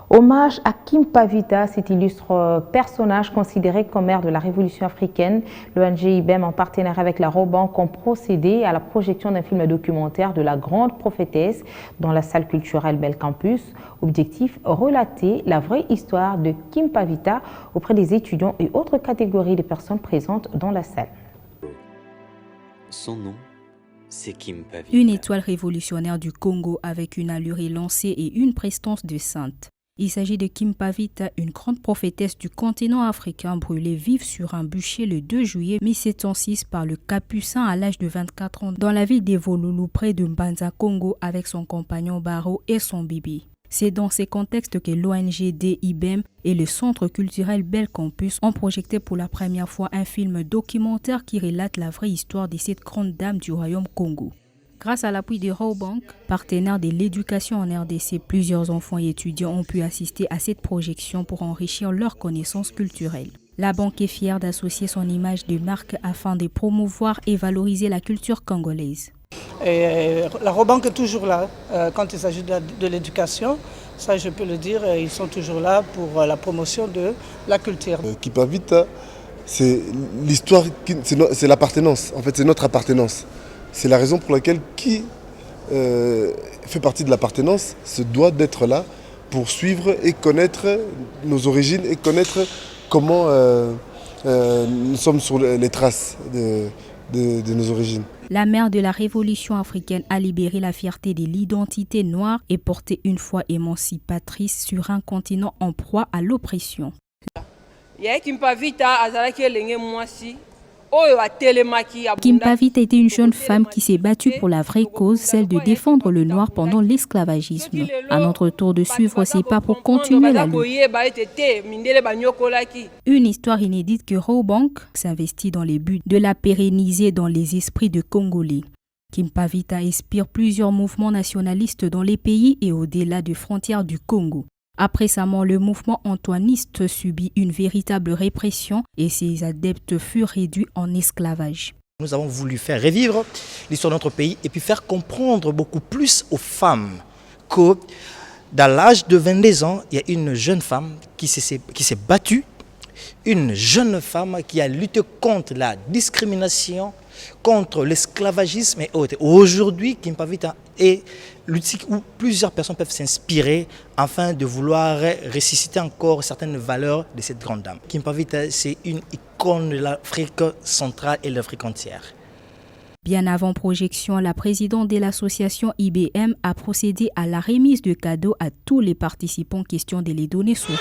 Hommage à Kimpavita, cet illustre personnage considéré comme mère de la Révolution africaine. L'ONG IBEM, en partenariat avec la Robank, ont procédé à la projection d'un film documentaire de la grande prophétesse dans la salle culturelle Bel Campus. Objectif, relater la vraie histoire de Kimpavita auprès des étudiants et autres catégories de personnes présentes dans la salle. Son nom, c'est Kimpavita. Une étoile révolutionnaire du Congo avec une allure élancée et une prestance de sainte. Il s'agit de Kimpavita, une grande prophétesse du continent africain brûlée vive sur un bûcher le 2 juillet 1706 par le Capucin à l'âge de 24 ans dans la ville d'Evolulu près de Mbanza, Congo, avec son compagnon Baro et son bébé. C'est dans ces contextes que l'ONG DIBEM et le Centre culturel Bel Campus ont projeté pour la première fois un film documentaire qui relate la vraie histoire de cette grande dame du royaume Congo. Grâce à l'appui de Robank, partenaire de l'éducation en RDC, plusieurs enfants et étudiants ont pu assister à cette projection pour enrichir leurs connaissances culturelles. La banque est fière d'associer son image de marque afin de promouvoir et valoriser la culture congolaise. Et la Robank est toujours là quand il s'agit de l'éducation. Ça, je peux le dire, ils sont toujours là pour la promotion de la culture. Kimpavita, c'est l'histoire, c'est l'appartenance. En fait, c'est notre appartenance. C'est la raison pour laquelle qui fait partie de l'appartenance se doit d'être là pour suivre et connaître nos origines et connaître comment nous sommes sur les traces de nos origines. La mère de la révolution africaine a libéré la fierté de l'identité noire et porté une foi émancipatrice sur un continent en proie à l'oppression. Kimpavita était une jeune femme qui s'est battue pour la vraie cause, celle de défendre le noir pendant l'esclavagisme. À notre tour de suivre ses pas pour continuer la lutte. Une histoire inédite que Robank s'investit dans les buts de la pérenniser dans les esprits de Congolais. Kimpavita inspire plusieurs mouvements nationalistes dans les pays et au-delà des frontières du Congo. Après sa mort, le mouvement antoiniste subit une véritable répression et ses adeptes furent réduits en esclavage. Nous avons voulu faire revivre l'histoire de notre pays et puis faire comprendre beaucoup plus aux femmes que dans l'âge de 22 ans, il y a une jeune femme qui s'est battue, une jeune femme qui a lutté contre la discrimination, contre l'esclavagisme et autres. Aujourd'hui, Kimpavita est l'outil où plusieurs personnes peuvent s'inspirer afin de vouloir ressusciter encore certaines valeurs de cette grande dame. Kimpavita, c'est une icône de l'Afrique centrale et de l'Afrique entière. Bien avant projection, la présidente de l'association IBM a procédé à la remise de cadeaux à tous les participants, question de les donner sourire.